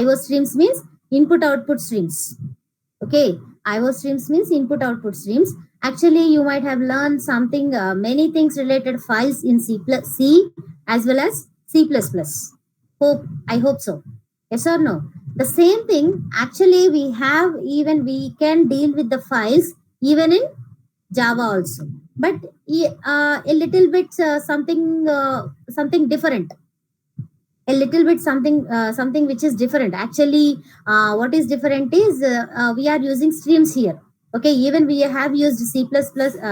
IO streams means input output streams. Okay, IO streams means input output streams. Actually, you might have learned something, many things related files in C as well as C++. I hope so. Yes or no? The same thing. Actually, we can deal with the files even in Java also, but a little bit something different, a little bit something which is different. Actually, what is different is we are using streams here. Okay, even we have used C++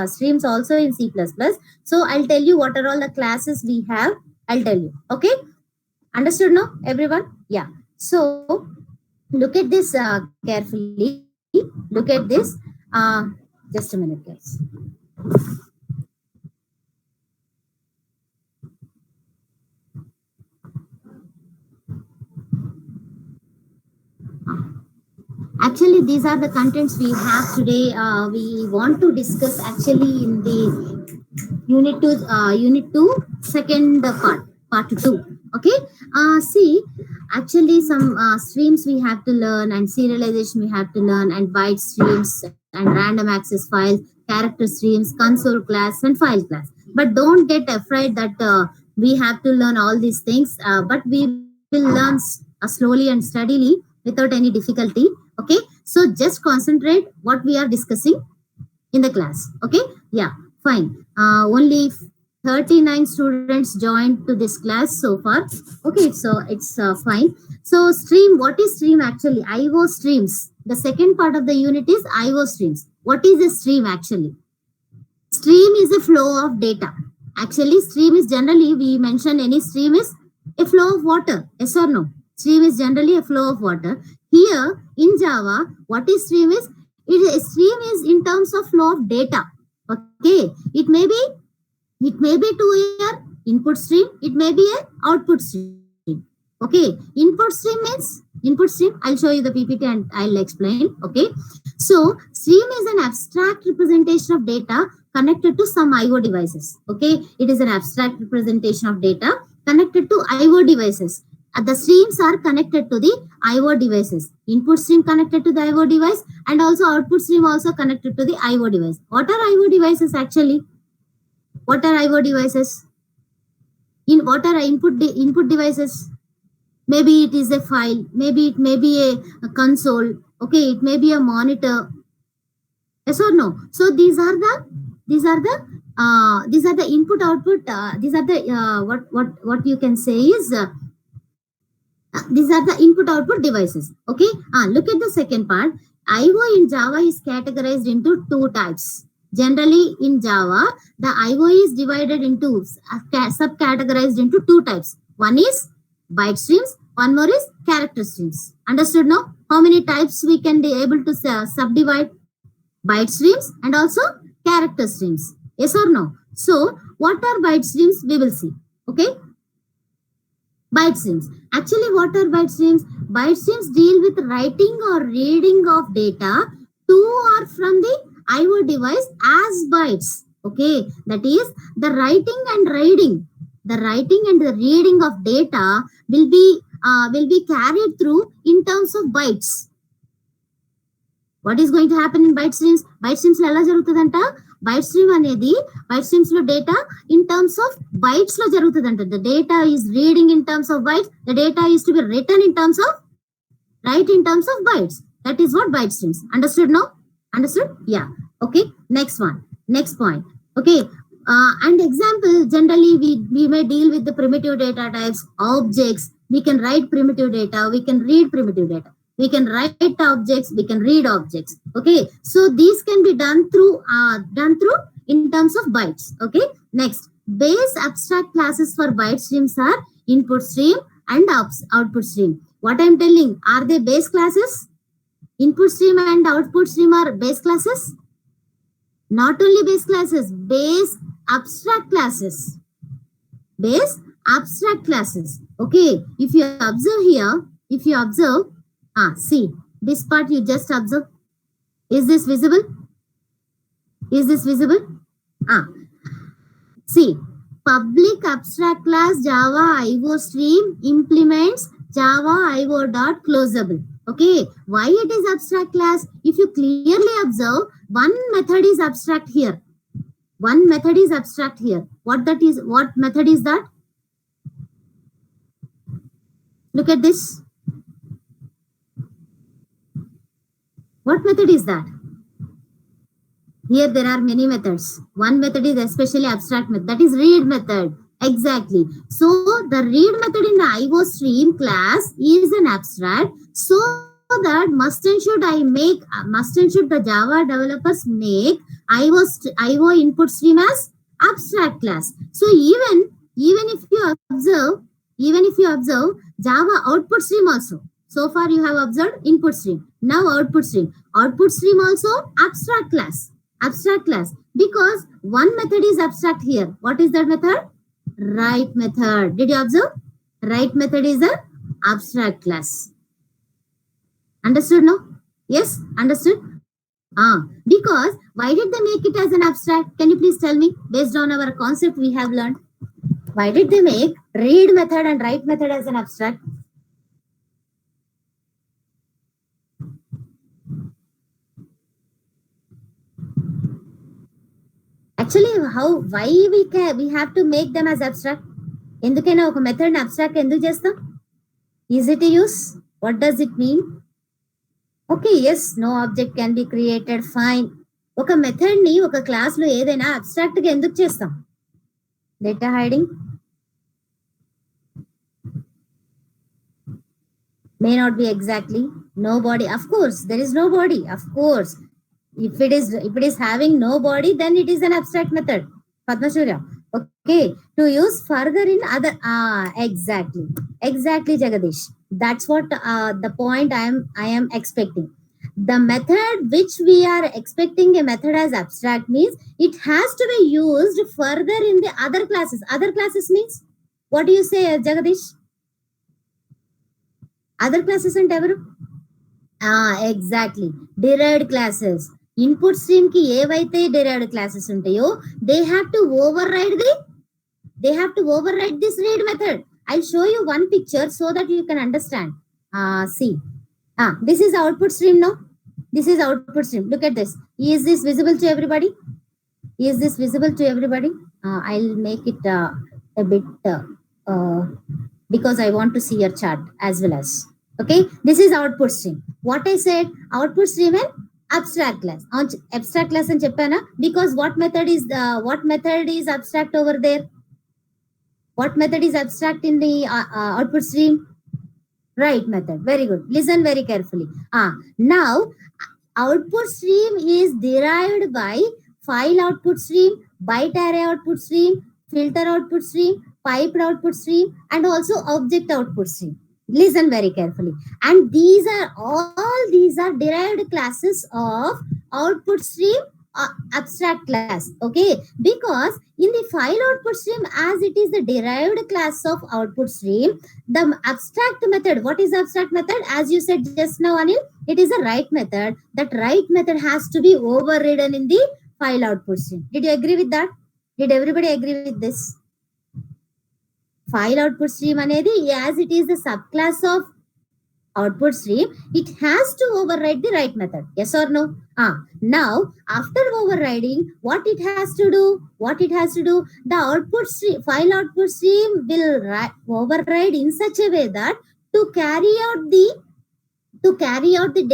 streams also in C++. So I'll tell you what are all the classes we have. I'll tell you. Okay, understood now, everyone? Yeah. So look at this carefully. Look at this. Just a minute, guys. Actually, these are the contents we have today. We want to discuss actually in the unit 2 second part 2. Okay. See, actually some streams we have to learn, and serialization we have to learn, and byte streams and random access files, character streams, console class, and file class. But don't get afraid that we have to learn all these things, but we will learn slowly and steadily without any difficulty. Okay, so just concentrate what we are discussing in the class. Okay, yeah, fine. Only 39 students joined to this class so far. Okay, so it's fine. So stream, what is stream actually? IO streams. The second part of the unit is IO streams. What is a stream actually? Stream is a flow of data. Actually, stream is generally, we mention any stream is a flow of water. Yes or no? Stream is generally a flow of water. Here in Java, what is stream is? A stream is in terms of flow of data. Okay, it may be to your input stream, it may be a output stream. Okay, input stream. I'll show you the PPT and I'll explain. Okay, so stream is an abstract representation of data connected to some IO devices. Okay, it is an abstract representation of data connected to IO devices. The streams are connected to the IO devices. Input stream connected to the IO device, and also output stream also connected to the IO device. What are IO devices actually? What are IO devices? What are input devices? Maybe it is a file, maybe it may be a console. Okay, it may be a monitor. Yes or no? So these are the input output. These are the what you can say is. These are the input output devices. Okay, look at the second part. IO in Java is categorized into two types. Generally in Java, the IO is divided into subcategorized into two types. One is byte streams, one more is character streams. Understood now? How many types we can be able to subdivide? Byte streams and also character streams. Yes or no? So what are byte streams? We will see. Okay, byte streams. Actually, what are byte streams? Byte streams deal with writing or reading of data to or from the IO device as bytes. Okay, that is the writing and reading. The writing and the reading of data will be carried through in terms of bytes. What is going to happen in byte streams? Byte streams ఎలా జరుగుతుందంట? Byte stream అనేది byte streams లో data in terms of bytes లో జరుగుతుందంట. The data is reading in terms of bytes. The data is to be written in terms of bytes. That is what byte streams. Understood now? Understood? Yeah. Okay. Next one. Next point. Okay. And example, generally we may deal with the primitive data types, objects. We can write primitive data. We can read primitive data. We can write objects. We can read objects. Okay. So these can be done through in terms of bytes. Okay. Next, base abstract classes for byte streams are input stream and output stream. What I'm telling, are they base classes? Input stream and output stream are base classes. Not only base classes, base abstract classes. Base abstract classes. Okay, if you observe here, see this part, you just observe. Is this visible? See, public abstract class Java IO stream implements Java IO dot closable. Okay, why it is abstract class? If you clearly observe, one method is abstract here. One method is abstract here. What that is? What method is that? Look at this. What method is that? Here there are many methods. One method is especially abstract method. That is read method. Exactly. So the read method in the IO stream class is an abstract. So that must and should the Java developers make IO input stream as abstract class. So even if you observe Java output stream also. So far you have observed input stream. Now output stream. Output stream also abstract class. Abstract class, because one method is abstract here. What is that method? Write method. Did you observe? Write method is a abstract class. Understood? No? Yes, understood. Because why did they make it as an abstract? Can you please tell me, based on our concept we have learned, why did they make read method and write method as an abstract? Actually, why we have to make them as abstract? ఎందుకైనా ఒక method abstract ఎందుకు చేస్తాం? Easy to use. What does it mean? Okay, yes, no object can be created, fine. ఒక method ని ఒక class లో ఏదైనా abstract గా ఎందుకు చేస్తాం? Data hiding may not be exactly nobody. Of course there is nobody. Of course, if it is having nobody, then it is an abstract method. Padma Surya. Okay, to use further in other exactly Jagadish. That's what the point I am expecting. The method which we are expecting a method as abstract means it has to be used further in the other classes. Other classes means what do you say, Jagadish? Other classes and ever? Exactly, derived classes. Input stream ki ఏవైతే derived classes ఉంటాయో they have to override this read method. I'll show you one picture so that you can understand. See, this is output stream now. This is output stream. Look at this. Is this visible to everybody? Is this visible to everybody? I'll make it a bit because I want to see your chart as well as. Okay, this is output stream. What I said, output stream and abstract class. Abstract class and cheppana, because what method is abstract over there? What method is abstract in the output stream? Write method. Very good. Listen very carefully. Now output stream is derived by file output stream, byte array output stream, filter output stream, piped output stream, and also object output stream. Listen very carefully. And these are derived classes of output stream abstract class. Okay, because in the file output stream, as it is the derived class of output stream, the abstract method, what is abstract method? As you said just now, Anil, it is a write method. That write method has to be overridden in the file output stream. Did you agree with that? Did everybody agree with this? File output stream anedi, as it is the subclass of output stream, it has to override the write method. Yes or no? Now after overriding, what it has to do? The output stream, file output stream will override in such a way that to carry out the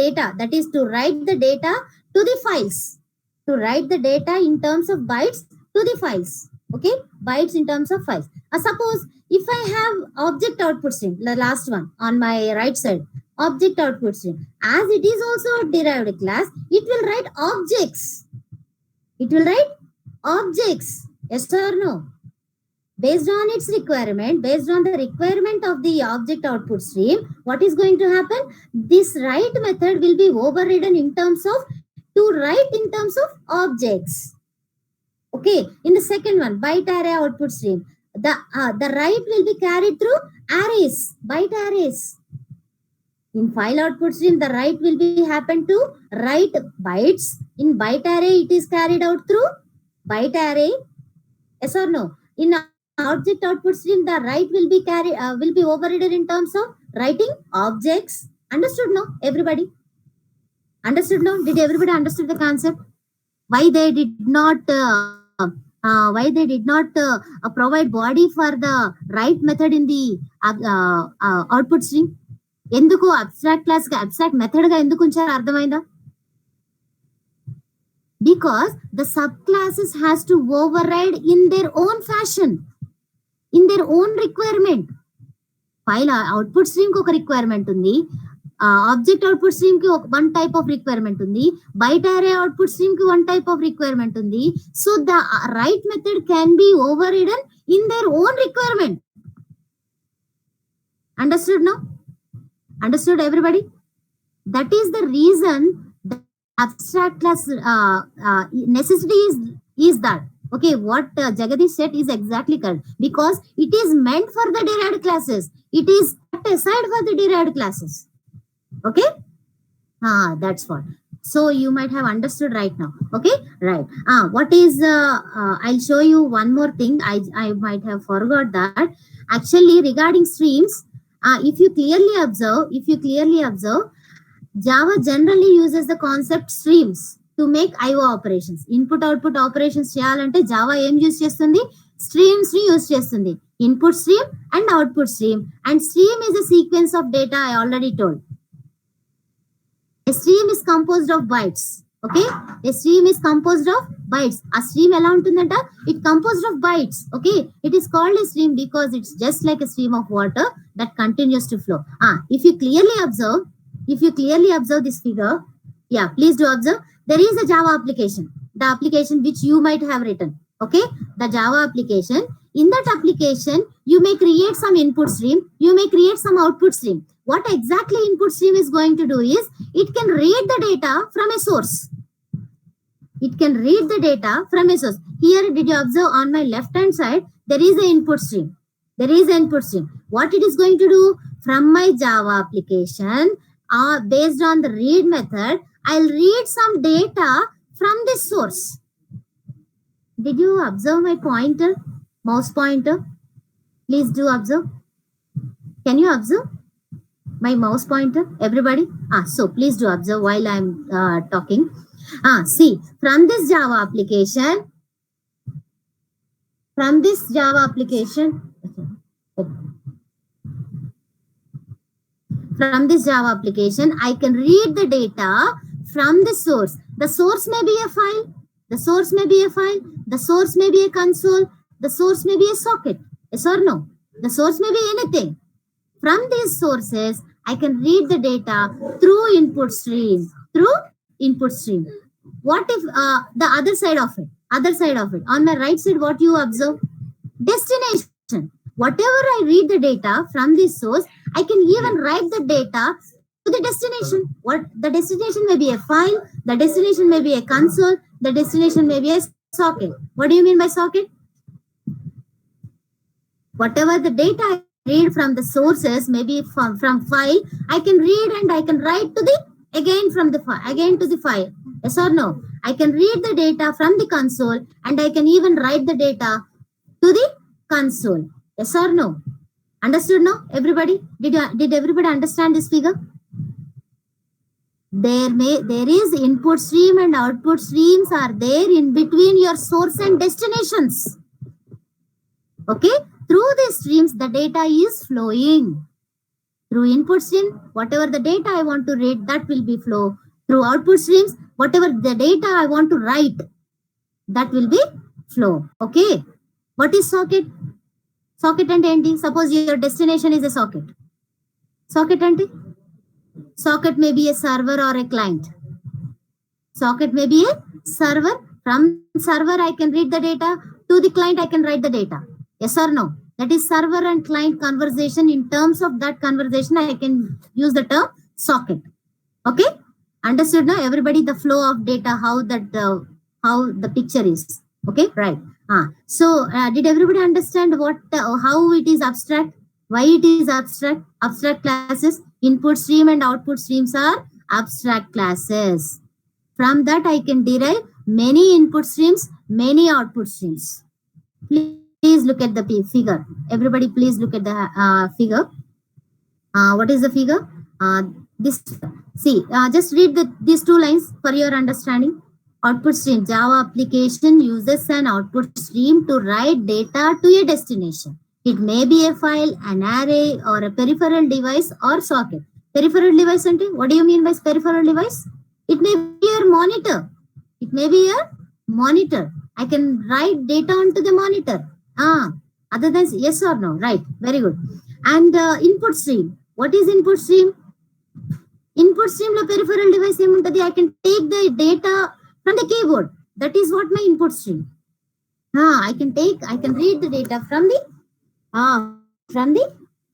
data, that is to write the data to the files, to write the data in terms of bytes to the files. Okay, bytes in terms of files. Suppose if I have object output stream, the last one on my right side, object output stream, as it is also a derived class, it will write objects. Yes or no? Based on its requirement, based on the requirement of the object output stream, what is going to happen? This write method will be overridden in terms of to write in terms of objects. Okay, in the second one, byte array output stream, the write will be carried through arrays, byte arrays. In file output stream, the write will be happen to write bytes. In byte array, it is carried out through byte array. Yes or no? In object output stream, the write will be overridden in terms of writing objects. Understood? No, everybody understood? No, did everybody understood the concept? Why they did not provide body for the right method in the output stream? ఎందుకు abstract class గా abstract method గా ఎందుకు ఉంచారు అర్థమైందా? Because the subclasses has to override in their own fashion, in their own requirement. File output stream కి ఒక requirement ఉంది, object output stream కి వన్ టైప్ ఆఫ్ రిక్వైర్మెంట్ ఉంది, బైట్ అరే అవుట్పుట్ స్ట్రీమ్ కి వన్ టైప్ ఆఫ్ రిక్వైర్మెంట్ ఉంది. So the write method can be overridden in their own requirement. Understood? No, understood everybody? That is the reason the abstract class necessity is that. Okay, what Jagadish said is exactly correct, because it is meant for the derived classes. It is set aside for the derived classes. Okay, that's what. So you might have understood right now. Okay, right. What is I'll show you one more thing. I might have forgot that. Actually, regarding streams, if you clearly observe, Java generally uses the concept streams to make IO operations. Input output operations cheyalante Java em use chestundi? Streams ni use chestundi. Input stream and output stream. And stream is a sequence of data, I already told. A stream is composed of bytes. Okay, a stream is composed of bytes. A stream ఎలా ఉంటుందంట? It composed of bytes. Okay, it is called a stream because it's just like a stream of water that continues to flow. If you clearly observe this figure, yeah, please do observe. There is a Java application, the application which you might have written. Okay, the Java application. In that application, you may create some input stream, you may create some output stream. What exactly input stream is going to do is, it can read the data from a source. It can read the data from a source. Here, did you observe on my left hand side, there is an input stream. There is an input stream. What it is going to do? From my Java application, based on the read method, I'll read some data from this source. Did you observe my pointer, mouse pointer? Please do observe. Can you observe my mouse pointer, everybody? So please do observe while I'm talking. See, from this Java application, I can read the data from the source. The source may be a file, the source may be a console, the source may be a socket. Yes or no? The source may be anything. From these sources, I can read the data through input stream. What if the other side of it, on my right side, what you observe? Destination. Whatever I read the data from this source, I can even write the data to the destination. What the destination may be a file, the destination may be a console, the destination may be a socket. What do you mean by socket? Whatever the data I read from the sources, maybe from file, I can read and I can write to the again to the file. Yes or no? I can read the data from the console and I can even write the data to the console. Yes or no? Understood now, everybody? Did everybody understand this figure? There is input stream and output streams are there in between your source and destinations. Okay, through these streams the data is flowing. Through input stream, whatever the data I want to read, that will be flow. Through output streams, whatever the data I want to write, that will be flow. Okay, what is socket? Socket and enti? Suppose your destination is a socket. Socket enti? Socket may be a server or a client. Socket may be a server. From server I can read the data, to the client I can write the data. Yes or no? That is server and client conversation. In terms of that conversation, I can use the term socket. Okay, understood now, everybody? The flow of data, how the picture is. Okay, right. So did everybody understand how it is abstract? Why it is abstract? Abstract classes, input stream and output streams are abstract classes. From that I can derive many input streams, many output streams. Please look at the figure. Everybody, please look at the figure. What is the figure? This see, just read these two lines for your understanding. Output stream. Java application uses an output stream to write data to a destination. It may be a file, an array, or a peripheral device or socket. Peripheral device, what do you mean by peripheral device? It may be your monitor. It may be a monitor. I can write data onto the monitor. Other than yes or no, right? Very good. And input stream. What is input stream? Input stream lo peripheral device emuntadi. I can take the data from the keyboard. That is what my input stream. I can read the data from the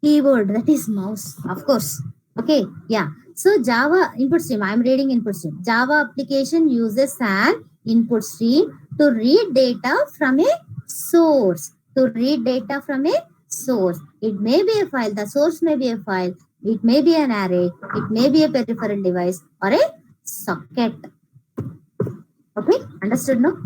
keyboard. That is mouse, of course. Okay, yeah. So Java input stream. I am reading input stream. Java application uses an input stream to read data from a source. It may be a file. The source may be a file. It may be an array. It may be a peripheral device or a socket. Okay, understood? No?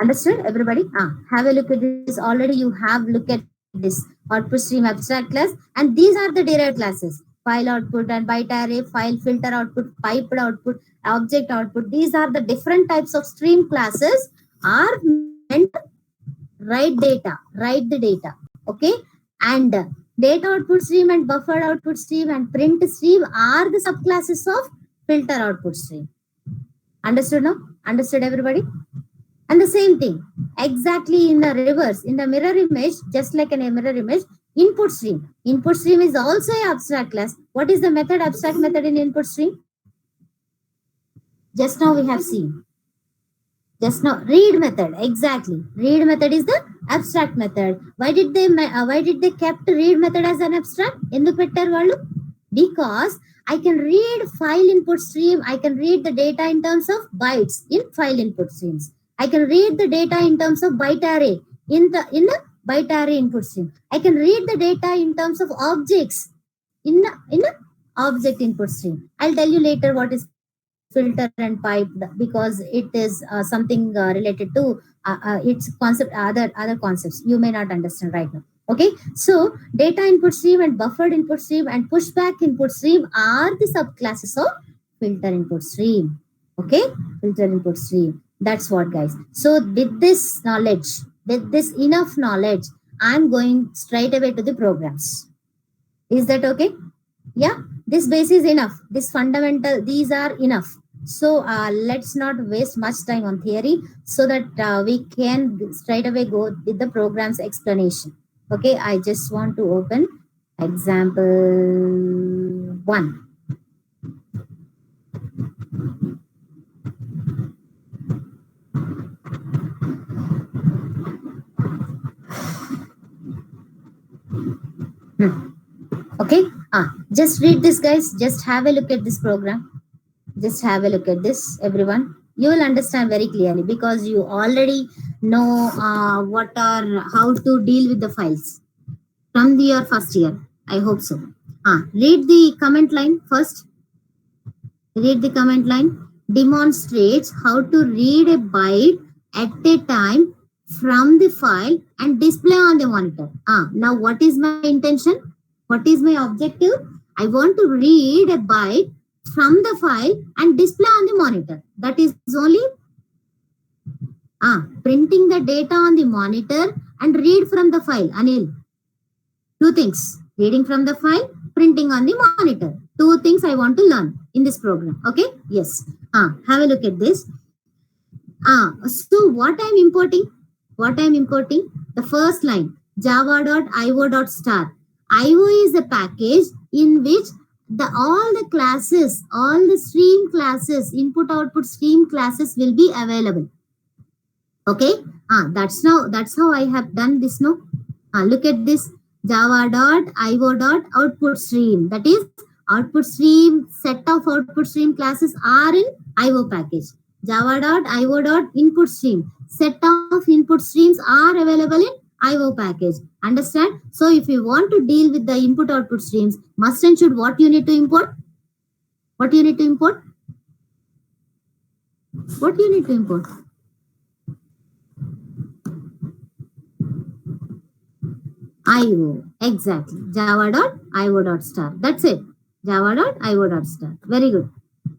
Understood, everybody? Have a look at this. Already you have looked at this output stream abstract class, and these are the derived classes: file output and byte array, file filter output, piped output, object output. These are the different types of stream classes are meant to write the data. Okay, and data output stream and buffered output stream and print stream are the subclasses of filter output stream. Understood now? Understood, everybody? And the same thing, exactly in the reverse, in the mirror image, just like in a mirror image, input stream. Input stream is also an abstract class. What is the method, abstract method in input stream? Just now we have seen. Just now, read method, exactly. Read method is the abstract method. Why did they kept read method as an abstract? Enduku pettaru vallu? Because I can read file input stream. I can read the data in terms of bytes in file input streams. I can read the data in terms of byte array in the byte array input stream. I can read the data in terms of objects in the object input stream. I'll tell you later what is filter and piped, because it is something related to its concept, other concepts you may not understand right now. Okay, so data input stream and buffered input stream and pushback input stream are the subclasses of filter input stream. Okay, filter input stream. That's what, guys. So with this enough knowledge, I'm going straight away to the programs. Is that okay? Yeah, this base is enough. This fundamental, these are enough. So let's not waste much time on theory, so that we can straight away go with the program's explanation. Okay, I just want to open example 1. Okay, just read this, guys. Just have a look at this program. Just have a look at this, everyone. You will understand very clearly, because you already know how to deal with the files from your first year. I hope so. Read the comment line first. Read the comment line. Demonstrates how to read a byte at a time from the file and display on the monitor. Now what is my intention? What is my objective? I want to read a byte from the file and display on the monitor. That is only printing the data on the monitor and read from the file. Anil, 2 things: reading from the file, printing on the monitor. 2 things I want to learn in this program. Okay, yes. Have a look at this. So what I'm importing? The first line, java.io.star. IO is a package in which all the stream classes, input output stream classes will be available. Okay, that's how I have done this. No, look at this, java.io.output stream. That is, output stream, set of output stream classes are in IO package. Java.io.input stream, set of input streams are available in IO package. Understand? So if you want to deal with the input output streams, must and should, what you need to import? What you need to import? What you need to import? IO. Exactly. Java.io.star. That's it. Java.io.star. Very good.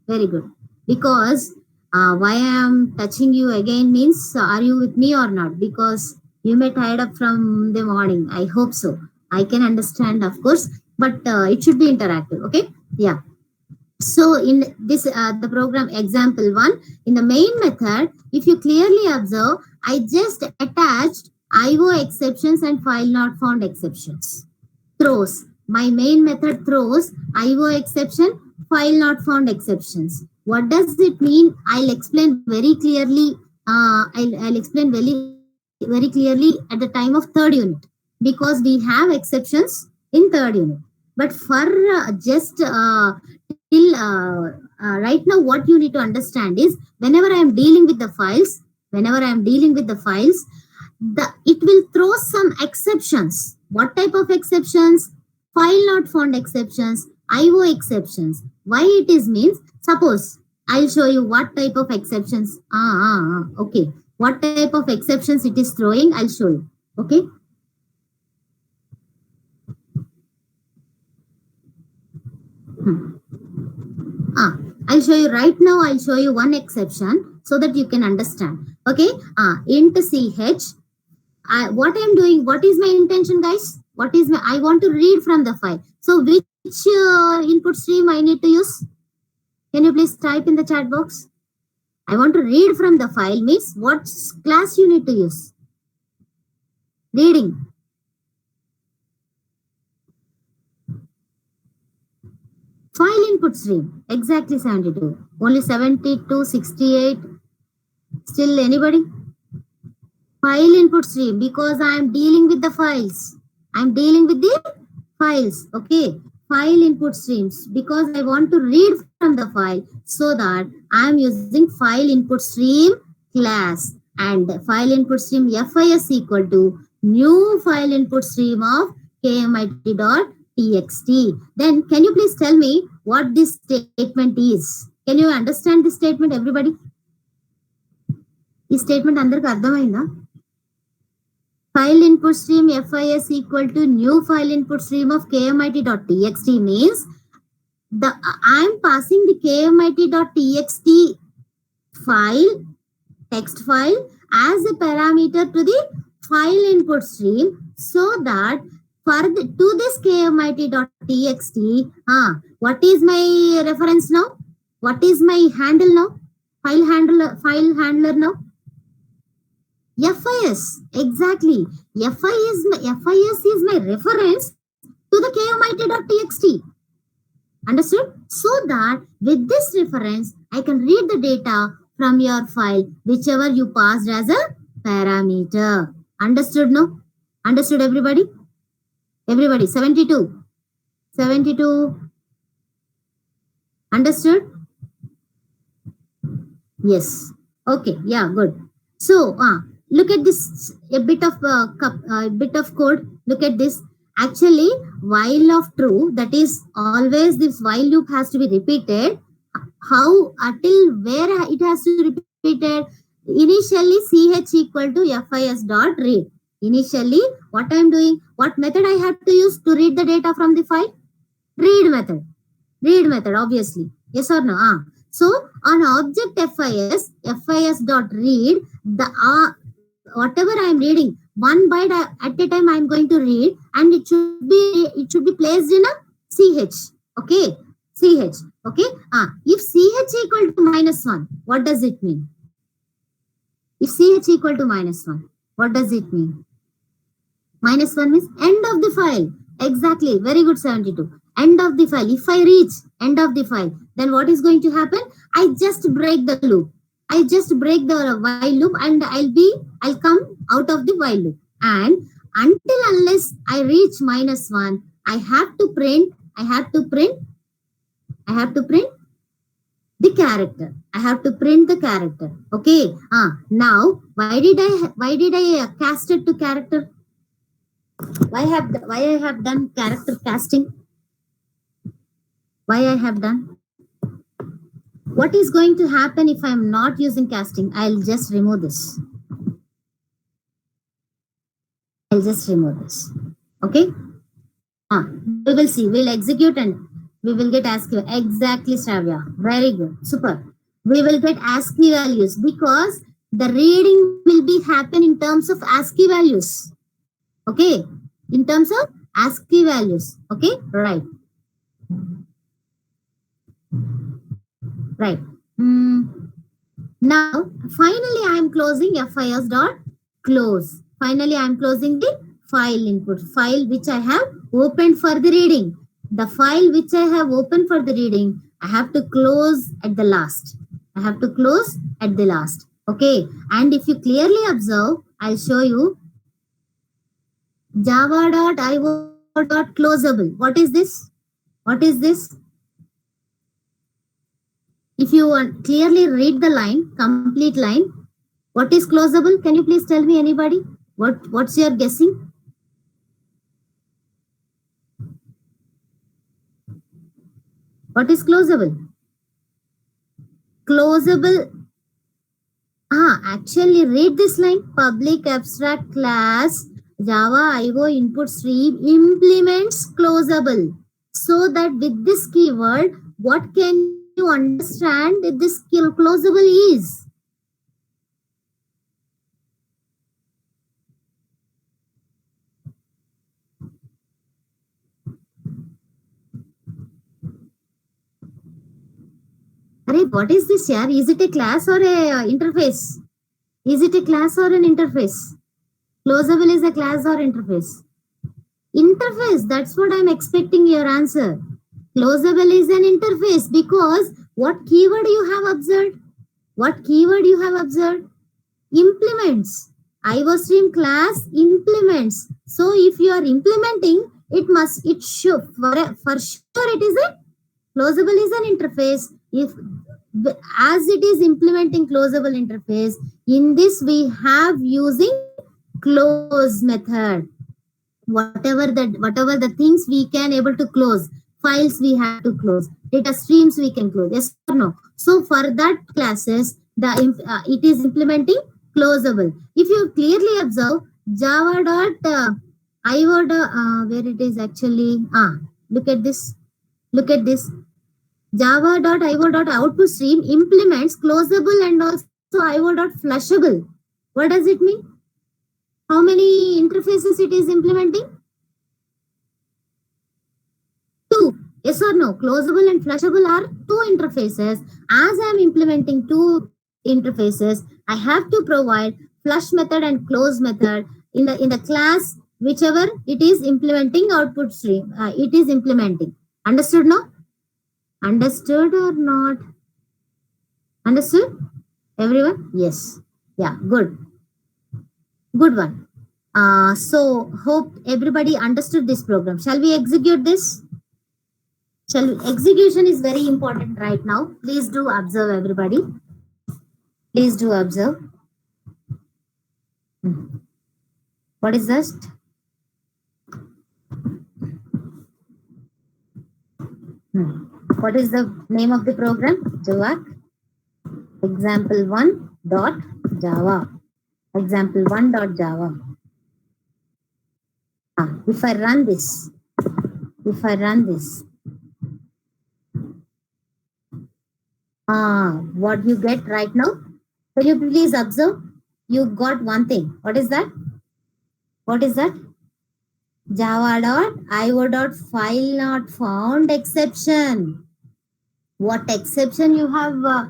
Very good. Because why I am touching you again means are you with me or not? Because you may tired up from the morning. I hope so. I can understand, of course, but it should be interactive. Okay. Yeah. So in this the program example one, in the main method, if you clearly observe, I just attached IO exceptions and file not found exceptions. Throws. My main method throws IO exception, file not found exceptions. What does it mean? I'll explain very clearly. I'll explain very clearly at the time of third unit, because we have exceptions in third unit. But for just till right now, what you need to understand is whenever I am dealing with the files, whenever I am dealing with the files, it will throw some exceptions. What type of exceptions? File not found exceptions, IO exceptions. Why it is means, suppose I'll show you what type of exceptions. Okay. What type of exceptions it is throwing, I'll show you. Okay. Hmm. Ah, I'll show you right now. I'll show you one exception so that you can understand. Okay. Int ch. What I'm doing, what is my intention, guys? What is my, I want to read from the file. So which input stream I need to use? Can you please type in the chat box? I want to read from the file means what class you need to use? Reading. File input stream. Exactly 72. Only 72, 68. Still anybody? File input stream, because I am dealing with the files. I'm dealing with the files. Okay. File input streams, because I want to read from the file, so that I am using file input stream class, and file input stream FIS equal to new file input stream of kmit.txt. Then can you please tell me what this statement is? Can you understand this statement, everybody? ఈ statement అందరికి అర్థమైందా? File input stream FIS equal to new file input stream of kmit.txt means I am passing the kmit.txt file, text file, as a parameter to the file input stream, so that to this kmit.txt, what is my reference now? What is my handle now? File handler now? FIS. Exactly. FIS is my reference to the kmit.txt. Understood? So that with this reference, I can read the data from your file, whichever you passed as a parameter. Understood, no? Understood, everybody? Everybody, 72. 72. Understood? Yes. Okay. Yeah, good. So, look at this, a bit of code. Look at this. Actually, while of true, that is always this while loop has to be repeated. How, until where it has to be repeated? Initially ch equal to fis dot read. Initially, what I am doing, what method I have to use to read the data from the file? Read method. Read method, obviously. Yes or no? So on object fis dot read, the whatever I am reading, one byte at a time I am going to read, and it should be placed in a ch. Okay, ch. Okay. If ch equal to -1, what does it mean? If ch equal to -1, what does it mean? -1 means end of the file. Exactly. Very good, 72. End of the file. If I reach end of the file, then what is going to happen? I just break the loop. I just break the while loop, and I'll come out of the while loop. And until unless I reach -1, I have to print the character. I have to print the character. Okay. Now why did I cast it to character? Why I have done character casting? Why I have done? What is going to happen if I am not using casting? I'll just remove this. Okay. We will see. We'll execute and we will get ASCII. Exactly, Shravya. Very good. Super. We will get ASCII values because the reading will be happen in terms of ASCII values. Okay. In terms of ASCII values. Okay. Right. Right. Mm. Now, finally, I am closing FIS dot close. Finally, I am closing the file input, file which I have opened for the reading. The file which I have opened for the reading, I have to close at the last. I have to close at the last. Okay. And if you clearly observe, I'll show you java.io.closable. What is this? What is this? If you clearly read the line, complete line, what is closable? Can you please tell me, anybody? What's your guessing? What is closable? Closable. Actually read this line. Public abstract class Java IO input stream implements closable. So that with this keyword, what can you understand that this closable is? Arey, what is this here? Is it a class or a interface? Is it a class or an interface? Closable is a class or interface? Interface. That's what I'm expecting your answer. Closable is an interface because what keyword you have observed? What keyword you have observed? Implements. IOStream class implements. So if you are implementing, it should for sure it is a closable is an interface. If as it is implementing closable interface, in this we have using close method. Whatever the things we can able to close, files we have to close, data streams we can close, yes or no? So for that classes, it is implementing closable. If you clearly observe java dot io where it is actually look at this, look at this. Java.io.output stream implements closable and also io.flushable. What does it mean? How many interfaces it is implementing? Two. Yes or no? Closable and flushable are two interfaces. As I am implementing two interfaces, I have to provide flush method and close method in the class whichever it is implementing output stream. It is implementing. Understood? No? Understood or not? Understood? Everyone? Yes. Yeah, good. Good one. So hope everybody understood this program. Shall we execute this? Execution is very important right now. Please do observe, everybody. Please do observe. What is this? What is the name of the program? Java. Example1.java. Example1.java. If I run this, what you get right now? Can you please observe? You got one thing. What is that? What is that? Java.io.file not found exception. What exception you have got?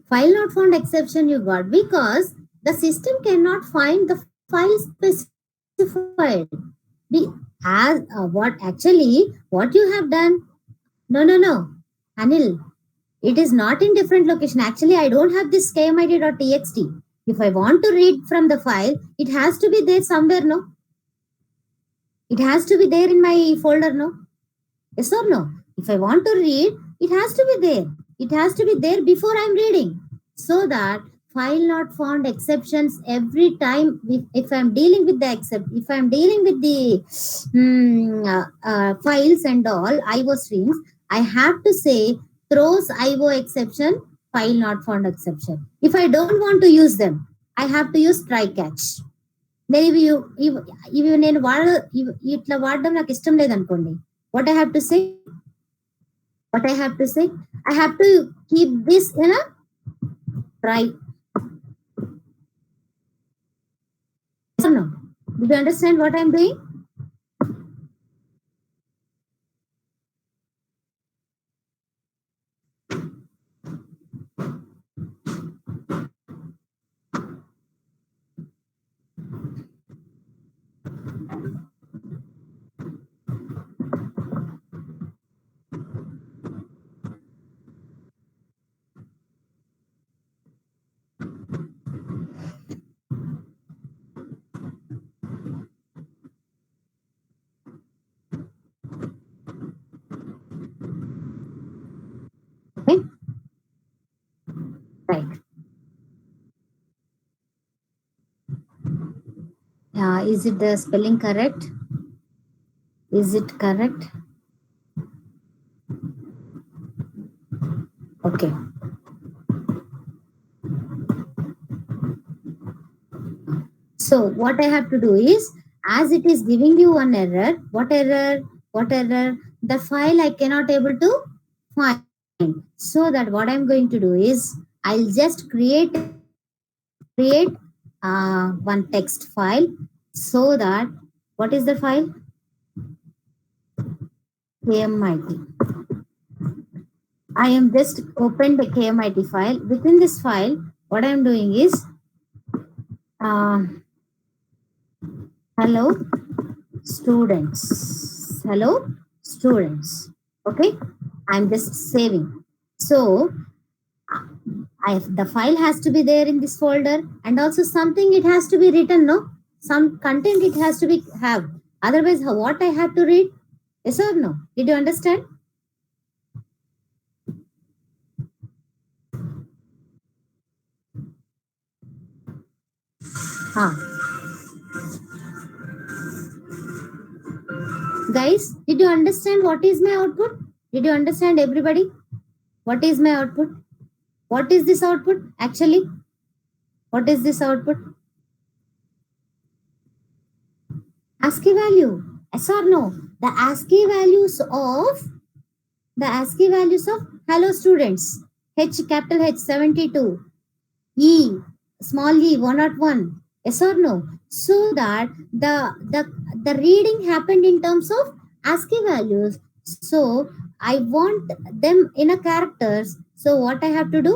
File not found exception you got because the system cannot find the file specified. What you have done? No, Anil. It is not in different location. Actually, I don't have this kmid.txt. If I want to read from the file, it has to be there somewhere, no? It has to be there in my folder, no? Yes or no? If I want to read, it has to be there. It has to be there before I'm reading. So that file not found exceptions every time if I'm dealing with the if I'm dealing with the files and all IO streams, I have to say throws IO exception, file not found exception. If I don't want to use them, I have to use try catch. Then ఇవి నేను ఇట్లా వాడడం నాకు ఇష్టం లేదనుకోండి, what I have to say, I have to keep this in a try. Yes or no? Did you understand what I'm doing? Okay. Right. Is it the spelling correct? Is it correct? Okay. So what I have to do is, as it is giving you an error, what error? The file I cannot able to find. So that what I'm going to do is, I'll just create one text file, so that what is the file? KMIT. I am just opened the KMIT file. Within this file, what I'm doing is, hello students. Okay, I'm just saving. So the file has to be there in this folder, and also something it has to be written, no? Some content it has to be have. Otherwise, what I have to read? Yes or no? Did you understand? Guys, did you understand what is my output? Did you understand, everybody? What is my output? What is this output actually? What is this output? ASCII value. Yes or no? The ASCII values of hello students. H, capital H, 72. E, small e, 101. Yes or no? So that the reading happened in terms of ASCII values. So I want them in a characters. So what I have to do?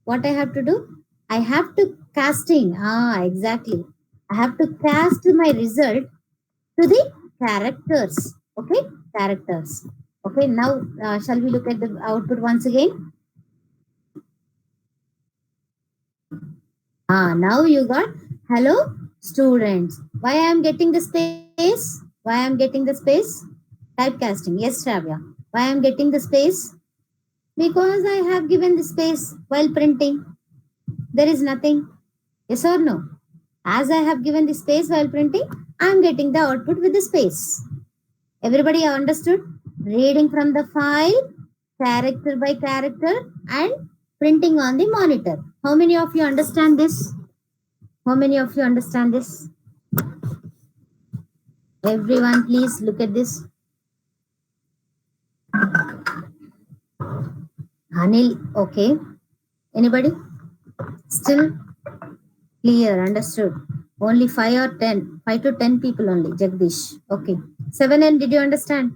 I have to casting. Exactly. I have to cast my result to the characters. Okay, characters. Okay, now shall we look at the output once again? Now you got hello students. Why I am getting the space? Typecasting. Yes, Shravya. Why I am getting the space? Because I have given the space while printing. There is nothing. Yes or no? As I have given the space while printing, I am getting the output with the space. Everybody understood? Reading from the file, character by character, and printing on the monitor. How many of you understand this? Everyone, please look at this. Anil, okay. Anybody? Still clear, understood. Only 5 to 10 people only. Jagdish. Okay. 7N, did you understand?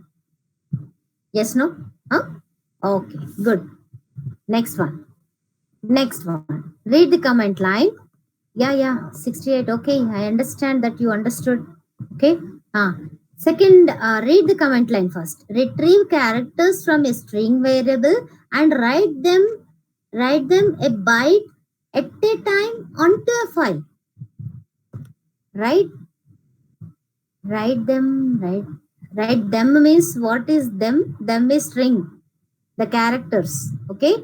Yes, no? Huh? Okay, good. Next one. Read the comment line. Yeah. 68. Okay, I understand that you understood. Okay. Second, read the comment line first. Retrieve characters from a string variable and write them a byte at a time onto a file. Write them means, what is them? Them is string. The characters. Okay.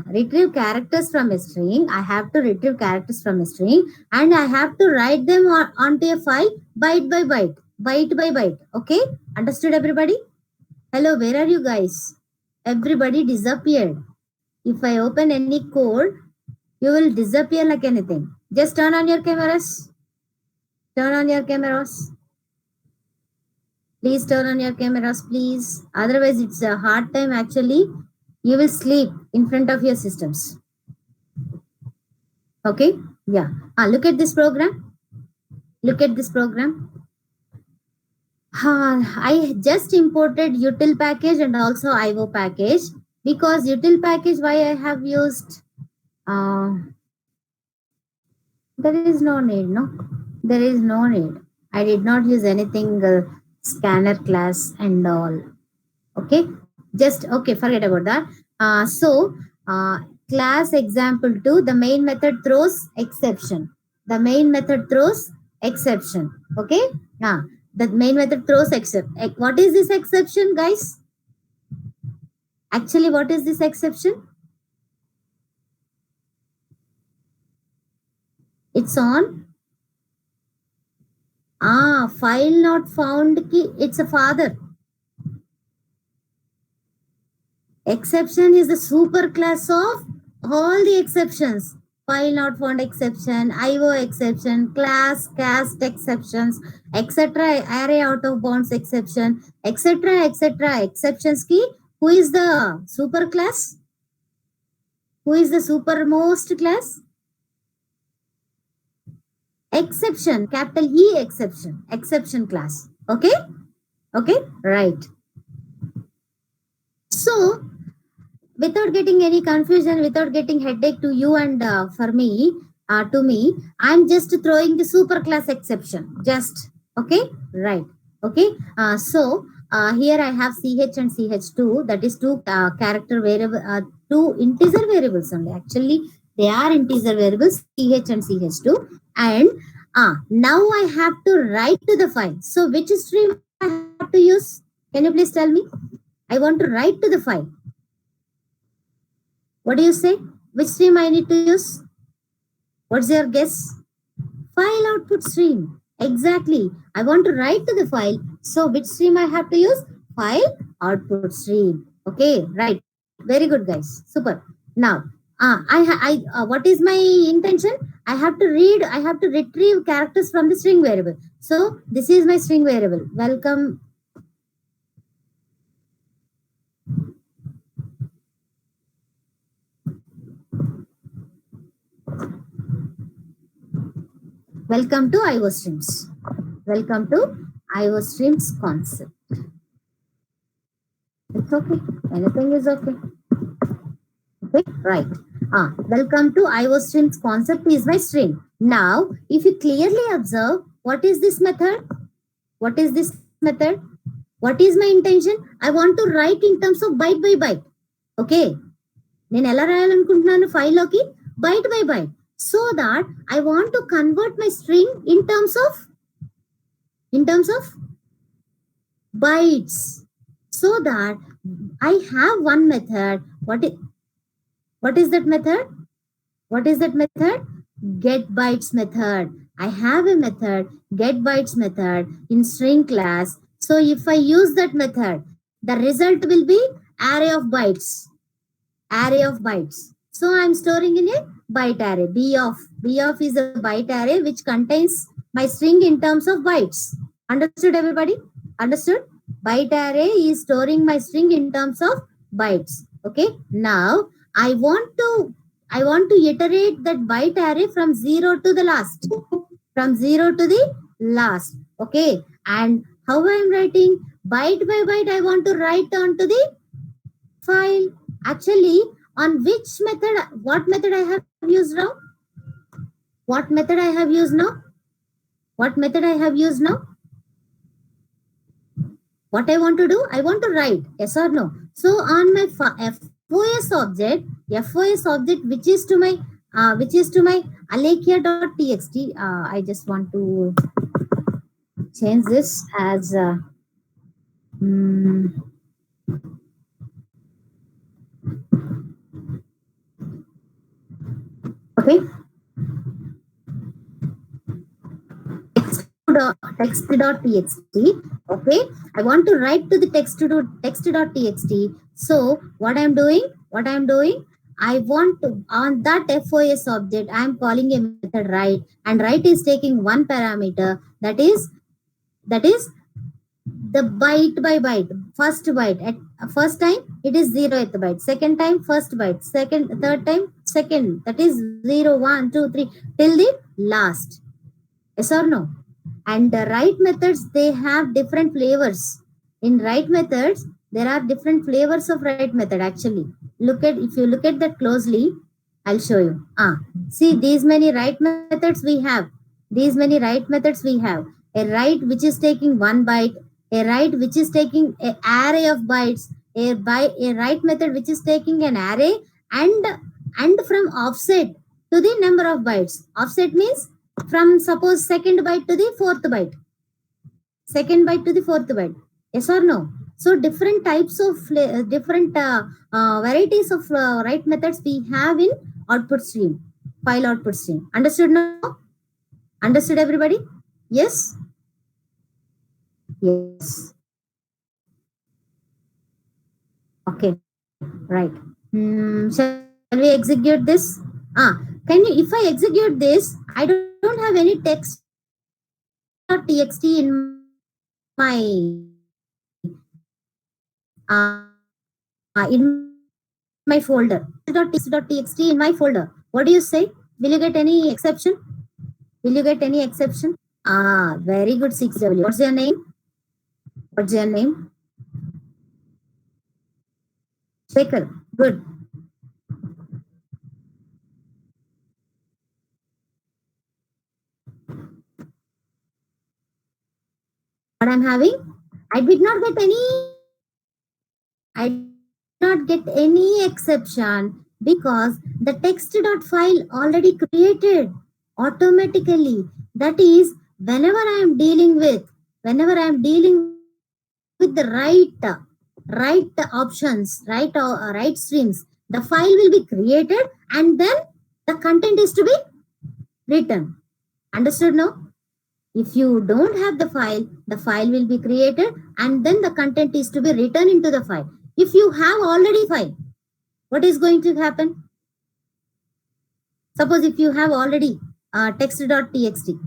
Retrieve characters from a string. I have to retrieve characters from a string, and I have to write them onto a file byte by byte. Okay. Understood, everybody? Hello, where are you guys? everybody disappeared. If I open any code, you will disappear like anything. Just turn on your cameras. Turn on your cameras. Please turn on your cameras, please. Otherwise, it's a hard time actually. You will sleep in front of your systems. Okay? Yeah. Look at this program. Look at this program. I just imported util package and also IO package, because util package, why I have used, there is no need, no? There is no need. I did not use anything scanner class and all. Okay, just okay, forget about that. So class example 2, the main method throws exception. The main method throws exception. Okay, the main method throws exception. What is this exception, guys? Actually, what is this exception? It's on file not found key. It's a father. Exception is the super class of all the exceptions. File not found exception, IO exception, class, cast exceptions, etc. Array out of bounds exception, etc. etc. Exceptions key. Who is the super class? Who is the supermost class? Exception, capital E exception, exception class. Okay? Okay? Right. So, without getting any confusion, without getting headache to you and for me, to me, I'm just throwing the super class exception. Just, okay? Right. Okay? Here I have ch and ch2, that is two character variable, two integer variables only. Actually, they are integer variables, ch and ch2. And now I have to write to the file. So which stream I have to use? Can you please tell me? I want to write to the file. What do you say? Which stream I need to use? What's your guess? File output stream. Exactly. I want to write to the file. So which stream I have to use? File output stream. Okay, right. Very good, guys. Super. Now, what is my intention? I have to read, I have to retrieve characters from the string variable. So this is my string variable. Welcome. Welcome to IO streams. Welcome to IO streams concept. It's okay. Anything is okay. Okay, right. Welcome to IO streams concept is my string. Now, if you clearly observe, what is this method? What is this method? What is my intention? I want to write in terms of byte by byte. Okay. నేను ఎలా రాయాలనుకుంటున్నాను ఫైల్లోకి byte by byte, so that I want to convert my string in terms of bytes, so that I have one method. What is that method? What is that method? Get bytes method. I have a method, get bytes method in string class. So if I use that method, the result will be array of bytes. Array of bytes. So I'm storing in a byte array. B of is a byte array which contains my string in terms of bytes. Understood, everybody? Understood? Byte array is storing my string in terms of bytes. Okay. Now I want to iterate that byte array from 0 to the last. From 0 to the last. Okay. And how I'm writing? Byte by byte I want to write onto the file. Actually, on which method, what method I have used now? What method I have used now? What method I have used now? What I want to do? I want to write, yes or no? So on my FOS object, which is to my alekia.txt, I just want to change this as okay. Text.txt. Okay, I want to write to the text.txt. So what I'm doing, I want to, on that FOS object, I'm calling a method write, and write is taking one parameter, that is the byte by byte. First byte at first time it is 0th byte, second time first byte, second third time second, that is 0 1 2 3 till the last. Yes or no? And the write methods, they have different flavors. In write methods there are different flavors of write method actually. Look at, if you look at that closely, I'll show you. See, these many write methods we have. These many write methods we have. A write which is taking one byte, a write which is taking an array of bytes, a write method which is taking an array and from offset to the number of bytes. Offset means from, suppose, second byte to the fourth byte. Second byte to the fourth byte. Yes or no? So different types of different varieties of write methods we have in output stream, file output stream. Understood now? Understood everybody? Yes? Yes. Okay, right. Shall we execute this? Can you, if I execute this, I don't have any text.txt in my in my folder. Text.txt in my folder. What do you say? Will you get any exception? Will you get any exception? Very good, 6W. What's your name? What's your name? Shaker. Good. What I'm having? I did not get any exception because the text.file already created automatically. That is, whenever I am dealing with the right options, right streams, the file will be created and then the content is to be written. Understood now? If you don't have the file will be created and then the content is to be written into the file. If you have already file, what is going to happen? Suppose if you have already text.txt.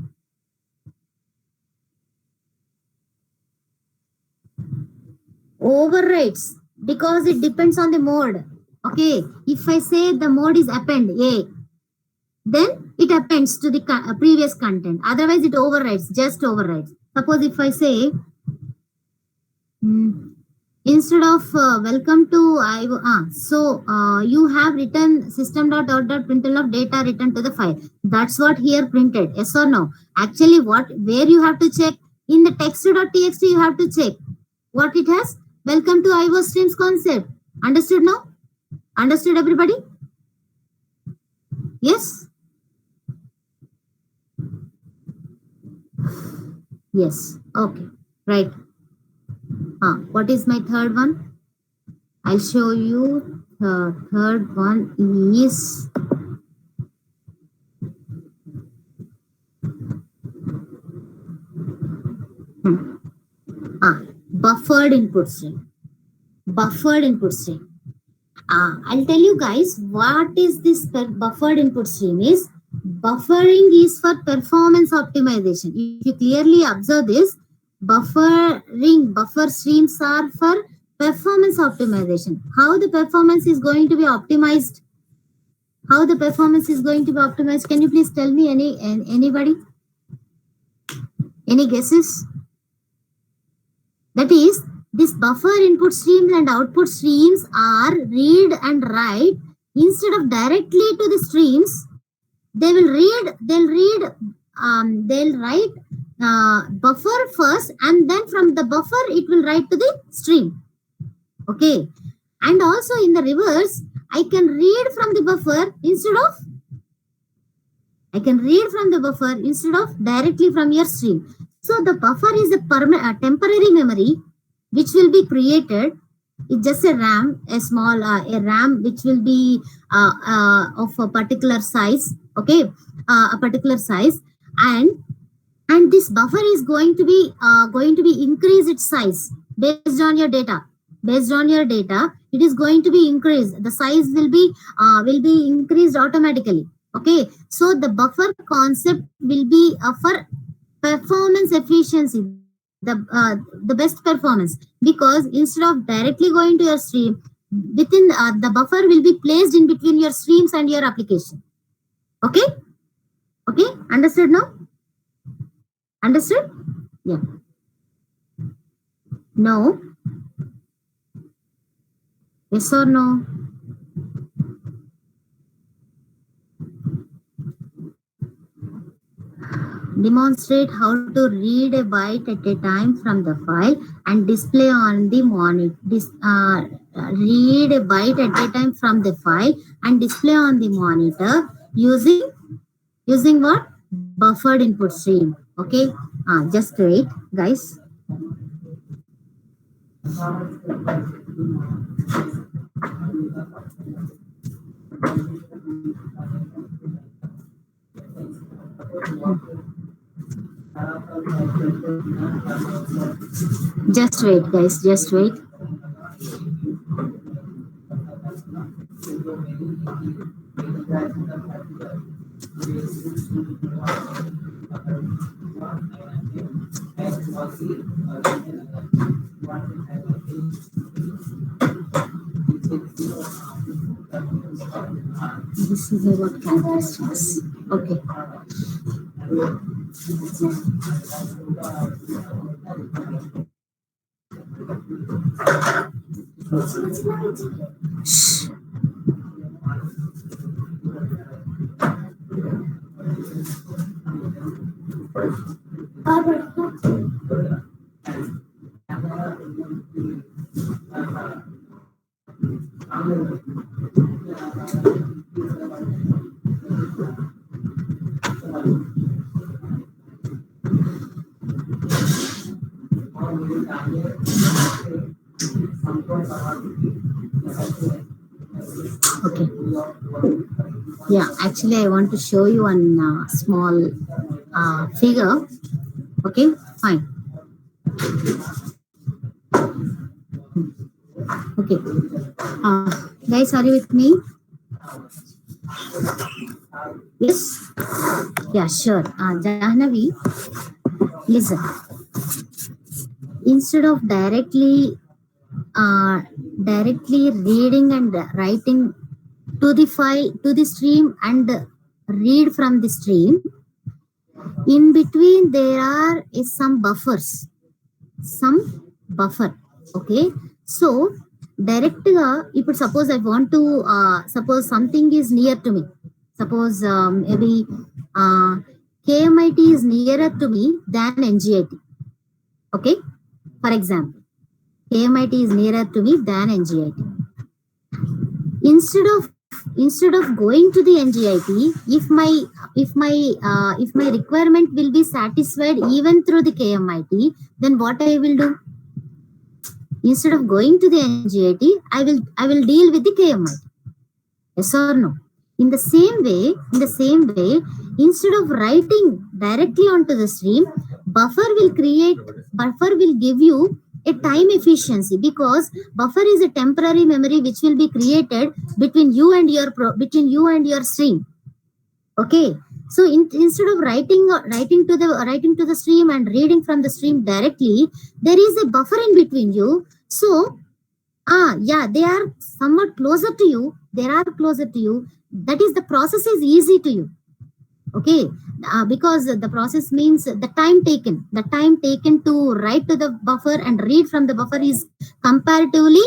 Overwrites because it depends on the mode. Okay, if I say the mode is append A, then it appends to the previous content. Otherwise, it overwrites, just overwrites. Suppose if I say, instead of welcome to you have written system.out.println of data returned to the file. That's what here printed. Yes or no? Actually, where you have to check in the text.txt, you have to check what it has. Welcome to IO streams concept. Understood now? Understood everybody? Yes. Yes. Okay. Right. What is my third one? I'll show you. The third one is buffered input stream. Buffered input stream. I'll tell you guys what is this buffered input stream is. Buffering is for performance optimization. If you clearly observe this, buffer streams are for performance optimization. How the performance is going to be optimized? How the performance is going to be optimized? Can you please tell me anybody? Any guesses? That is, this buffer input streams and output streams are read and write. Instead of directly to the streams, they'll write buffer first, and then from the buffer it will write to the stream. Okay, and also in the reverse, I can read from the buffer instead of directly from your stream. So the buffer is a temporary memory which will be created. It's just a RAM, a small a RAM which will be of a particular size. Okay, a particular size, and this buffer is going to be increase its size based on your data. based on your data, it is going to be increased. The size will be increased automatically. Okay, so the buffer concept will be for performance efficiency, the best performance, because instead of directly going to your stream, within the buffer will be placed in between your streams and your application. Okay, okay, understood now? Understood? Yeah. No? Yes or no? Demonstrate how to read a byte at a time from the file and display on the monitor. Read a byte at a time from the file and display on the monitor using what? Buffered input stream. Okay, just wait, guys. Just wait, guys. Just wait. This is about characteristics. Okay. Okay. Yeah, actually, I want to show you one small figure. Okay, fine. Okay. Guys, are you with me? Yes? Yeah, sure. Jahnavi, listen. Instead of directly reading and writing to the file, to the stream, and read from the stream, in between there are some buffers, some buffer. Okay, so direct if suppose I want to suppose something is near to me, suppose maybe KMIT is nearer to me than NGIT. Okay, for example, KMIT is nearer to me than NGIT. Instead of going to the NGIT, if my requirement will be satisfied even through the KMIT, then what I will do? Instead of going to the NGIT, I will deal with the KMIT. Yes or no? In the same way, instead of writing directly onto the stream, buffer will give you a time efficiency, because buffer is a temporary memory which will be created between you and your stream. Okay, so instead of writing to the stream and reading from the stream directly, there is a buffer in between you. So yeah, they are somewhat closer to you. That is, the process is easy to you. Okay, because the process means the time taken to write to the buffer and read from the buffer is comparatively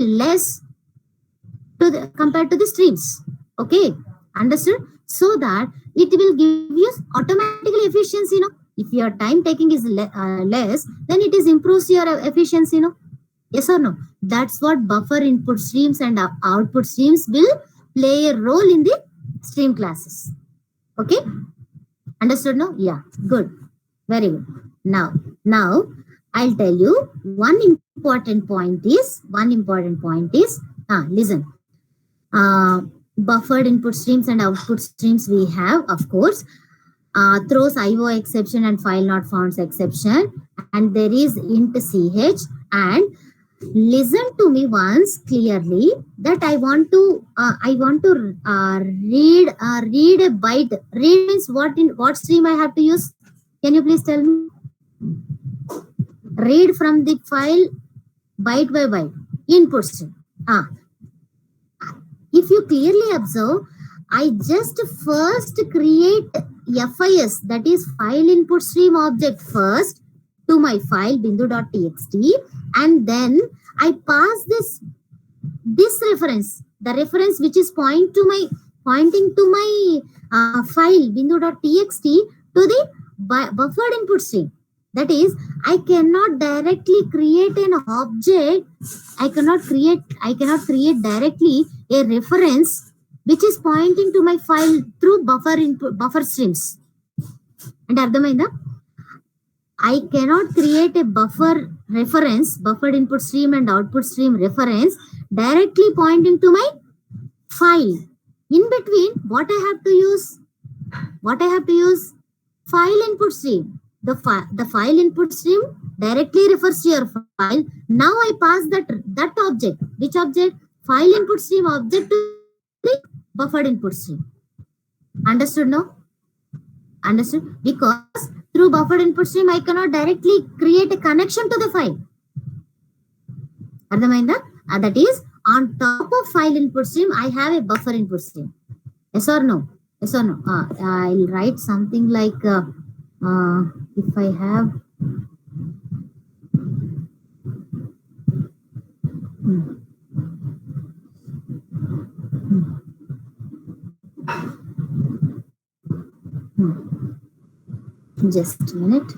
less compared to the streams. Okay, understood? So that it will give you automatically efficiency. If your time taking is less, then it is improves your efficiency. Yes or no? That's what buffer input streams and output streams will play a role in the stream classes. Okay, understood now? Yeah, good, very good. Now I'll tell you one important point is listen. Buffered input streams and output streams we have, of course, throws IO exception and file not found exception, and there is int ch, and listen to me once clearly that I want to read a byte. Read means what stream I have to use? Can you please tell me? Read from the file byte by byte input stream. Ah, if you clearly observe, I just first create FIS, that is file input stream object first to my file bindu.txt, and then I pass this reference, the reference which is pointing to my file bindu.txt to the buffered input stream. That is, I cannot directly create an object. I cannot create directly a reference which is pointing to my file through buffer streams. And అర్థమైందా? I cannot create a buffered input stream and output stream reference directly pointing to my file. In between, what I have to use? File input stream. The file input stream directly refers to your file. Now I pass that object. Which object? File input stream object to the buffered input stream. Understood now? Understood? Because through buffered input stream, I cannot directly create a connection to the file. Ardhamainda? That is, on top of file input stream, I have a buffer input stream. Yes or no? Yes or no? I'll write something like, if I have... Just a minute.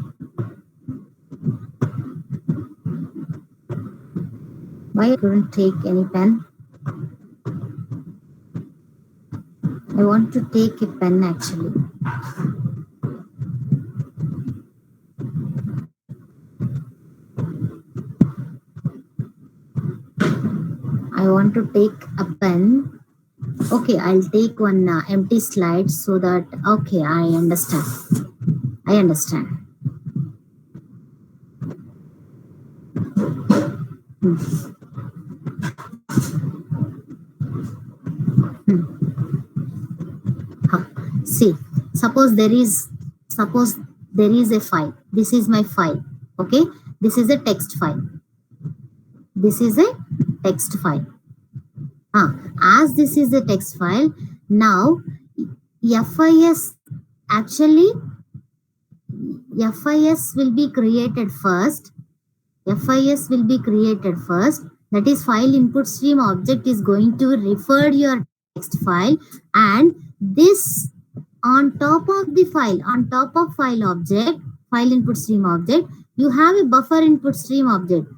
Why I couldn't take any pen? I want to take a pen actually. I want to take a pen. Okay, I'll take one empty slide so that, okay, I understand. See, suppose there is a file. This is my file. Okay, this is a text file. As this is a text file, now FIS will be created first. That is, file input stream object is going to refer your text file, and this on top of file input stream object, you have a buffer input stream object.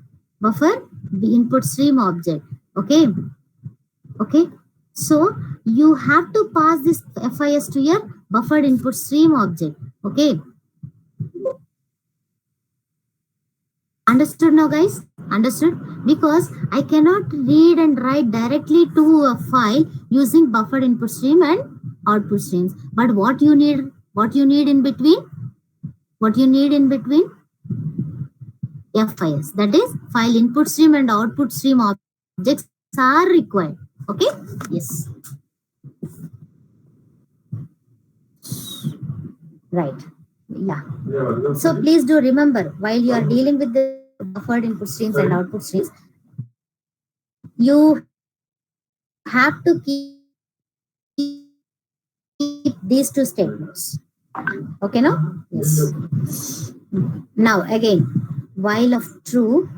Okay. So you have to pass this FIS to your buffered input stream object. Okay. Understood now, guys? Understood? Because I cannot read and write directly to a file using buffered input stream and output streams. But what you need in between? FIS. That is, file input stream and output stream objects are required. Okay? Yes. Right. Yeah. So please do remember, while you are dealing with the buffered input streams and output streams, you have to keep these two statements. Okay, now? Yes. Now again, while of true,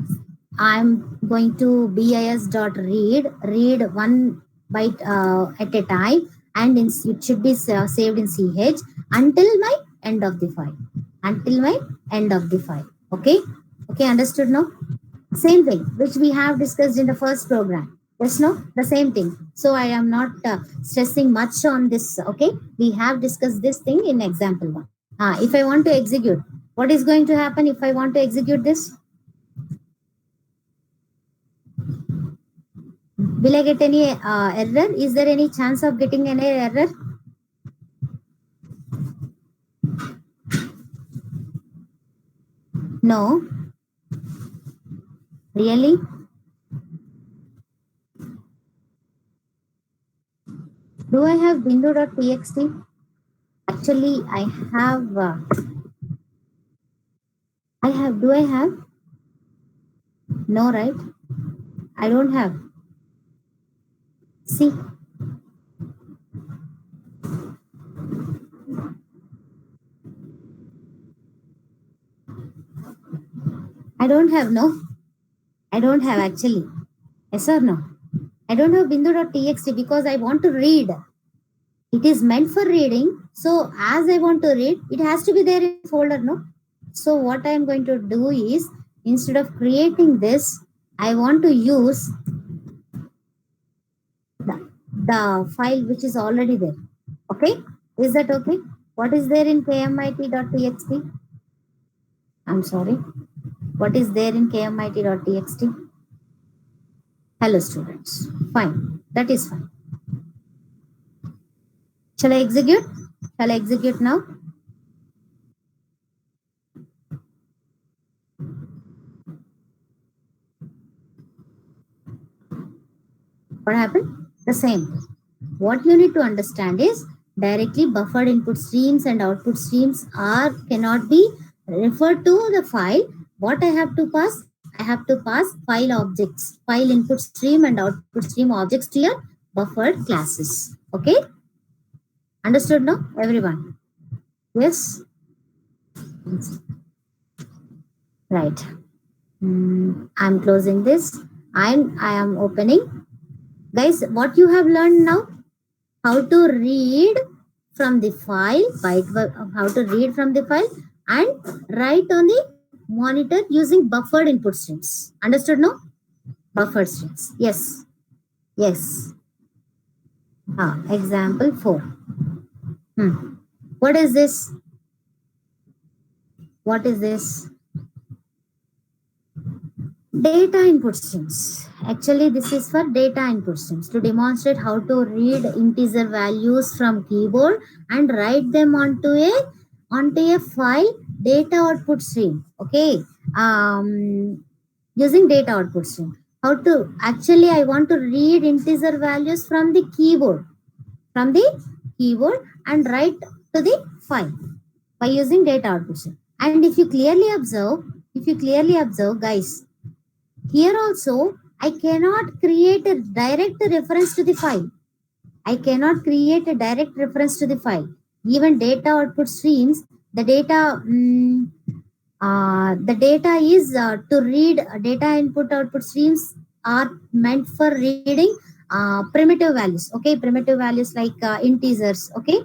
I'm going to bis.read 1 byte at a time, and it should be saved in CH until my end of the file. Okay, understood now? Same thing which we have discussed in the first program. Yes, no, the same thing. So I am not stressing much on this. Okay, we have discussed this thing in example 1. If I want to execute, what is going to happen if I want to execute this? Will I get any error? Is there any chance of getting any error? No. Really? Do I have bindu.txt? Actually, do I have? No, right? I don't have. See, I don't have, no. I don't have actually. Yes or no? I don't have bindu.txt because I want to read. It is meant for reading. So as I want to read, it has to be there in folder, no? So what I am going to do is, instead of creating this, I want to use the file which is already there. Okay? Is that okay? What is there in kmit.txt? I'm sorry. What is there in kmit.txt? Hello students. Fine. That is fine. Shall I execute? Shall I execute now? What happened? The same. What you need to understand is, directly buffered input streams and output streams cannot be referred to the file. What I have to pass? I have to pass file objects, file input stream and output stream objects to your buffered classes. Okay? Understood now, everyone? Yes? Right. I'm closing this and I am opening. Guys, what you have learned now? How to read from the file, how to read from the file and write on the monitor using buffered input streams. Understood now? Buffered streams. Yes. Yes. Example 4. What is this? What is this? Data input streams. Actually, this is for data input streams to demonstrate how to read integer values from keyboard and write them onto a file data output stream. Okay. Using data output stream. How to actually I want to read integer values from the keyboard and write to the file by using data output stream. And if you clearly observe, guys, here also, I cannot create a direct reference to the file. Even data output streams, the data is to read data input output streams are meant for reading primitive values. Okay, primitive values like integers. Okay,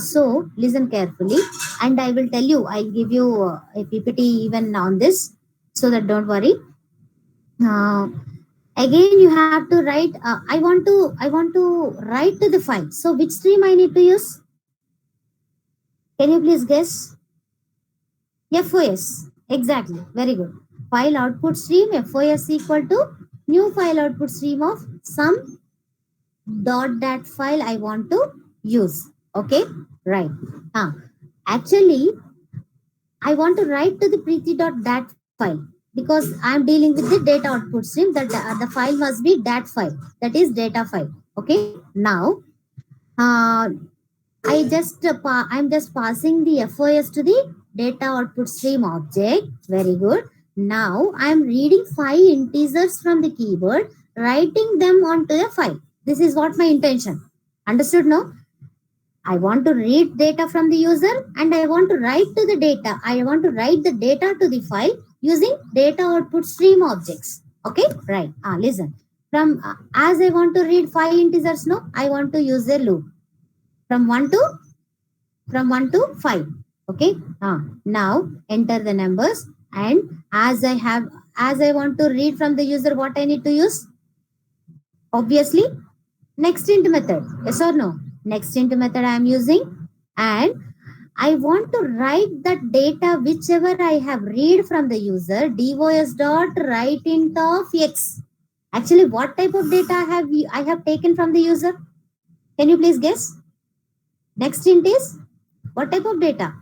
so listen carefully, and I will tell you. I'll give you a PPT even on this, so that don't worry. Again you have to write. I want to write to the file. So which stream I need to use? Can you please guess? FOS. Exactly. Very good. File output stream FOS equal to new file output stream of some .dat file I want to use. Okay. Right. Actually, I want to write to the preeti.dat file, because I'm dealing with the data output stream. That the file must be dat file, that is data file. Okay. Now, I'm just passing the FOS to the data output stream object. Very good. Now I'm reading 5 integers from the keyboard, writing them onto a file. This is what my intention. Understood now? I want to read data from the user and I want to write to the data. I want to write the data to the file using data output stream objects. Okay, right. Listen. From as I want to read 5 integers, no, I want to use a loop from 1 to 5. Okay. Now enter the numbers, and as I want to read from the user, what I need to use? Obviously, next int method. Yes or no? Next int method I am using, and I want to write that data whichever I have read from the user, dos dot write int of x. Actually, what type of data I have taken from the user? Can you please guess? Next int is what type of data?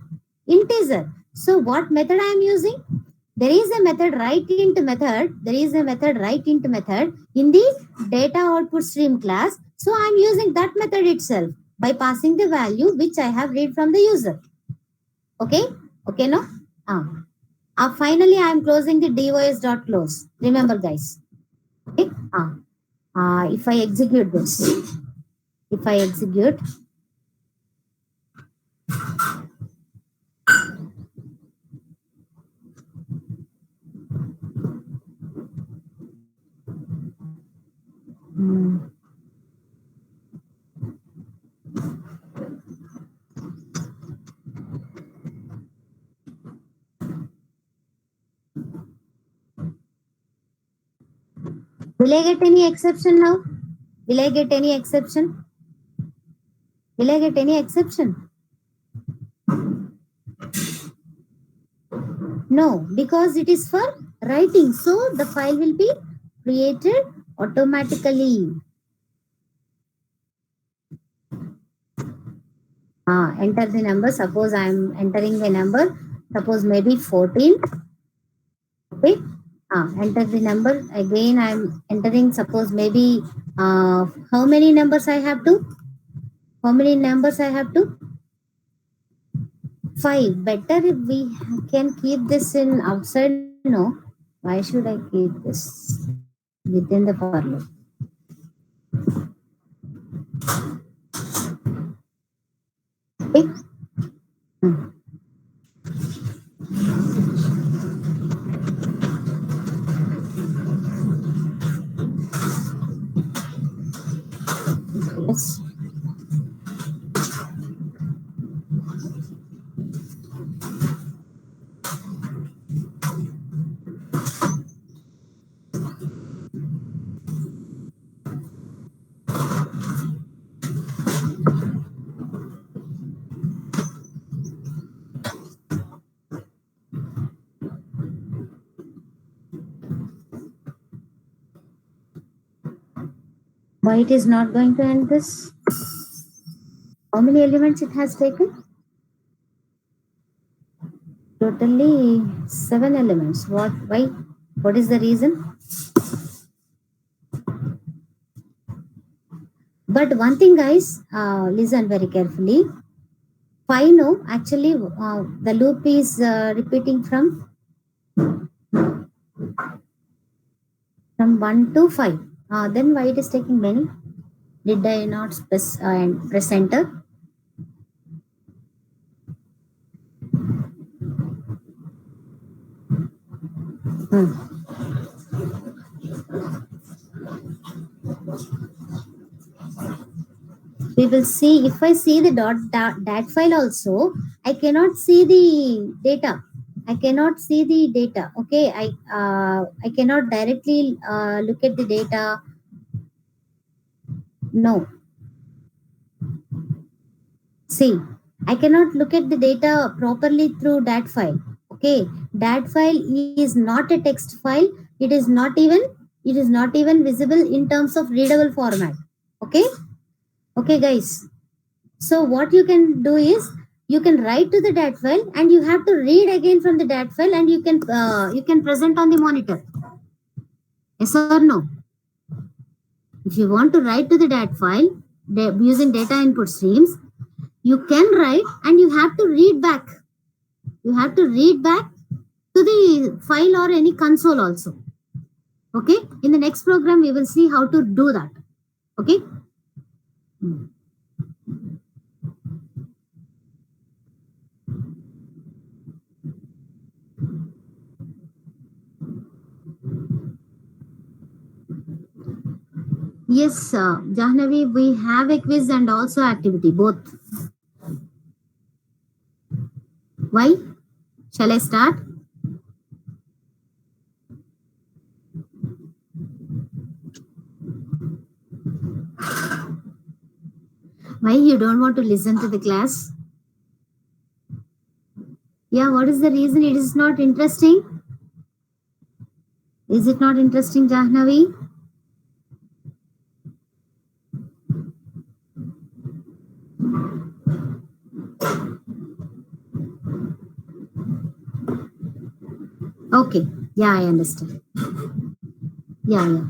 Integer. So what method I am using? There is a method write int method. There is a method write int method in the data output stream class, So I'm using that method itself by passing the value which I have read from the user. Okay? Okay, no? Finally, I'm closing the device.close. Remember, guys. Okay? If I execute this, if I execute, hmm, will I get any exception now? Will I get any exception? Will I get any exception? No, because it is for writing. So the file will be created automatically. Enter the number. Suppose I am entering the number. Suppose maybe 14. Okay. Enter the number. Again, I am entering. Suppose maybe how many numbers I have to? How many numbers I have to? 5. Better if we can keep this in outside. No. Why should I keep this within the for loop? Okay. Hmm. Yes. Why it is not going to end this? How many elements it has taken? Totally 7 elements. What? Why? What is the reason? But one thing, guys, listen very carefully. 5 no, actually, the loop is repeating from 1 to 5. Then why it is taking many? Did I not press enter? Hmm. We will see. If I see the dat file also, I cannot see the data. I cannot see the data. Okay, I cannot directly look at the data. No, see, I cannot look at the data properly through dat file. Okay, dat file is not a text file. It is not even visible in terms of readable format. Okay, okay, guys. So what you can do is you can write to the dat file and you have to read again from the dat file and you can present on the monitor. Yes or no? If you want to write to the dat file using data input streams, you can write and you have to read back. You have to read back to the file or any console also. Okay. In the next program, we will see how to do that. Okay. Yes, Jahnavi, we have a quiz and also activity, both. Why? Shall I start? Why you don't want to listen to the class? Yeah, what is the reason? It is not interesting. Is it not interesting, Jahnavi? Okay. Yeah, I understand. Yeah, yeah.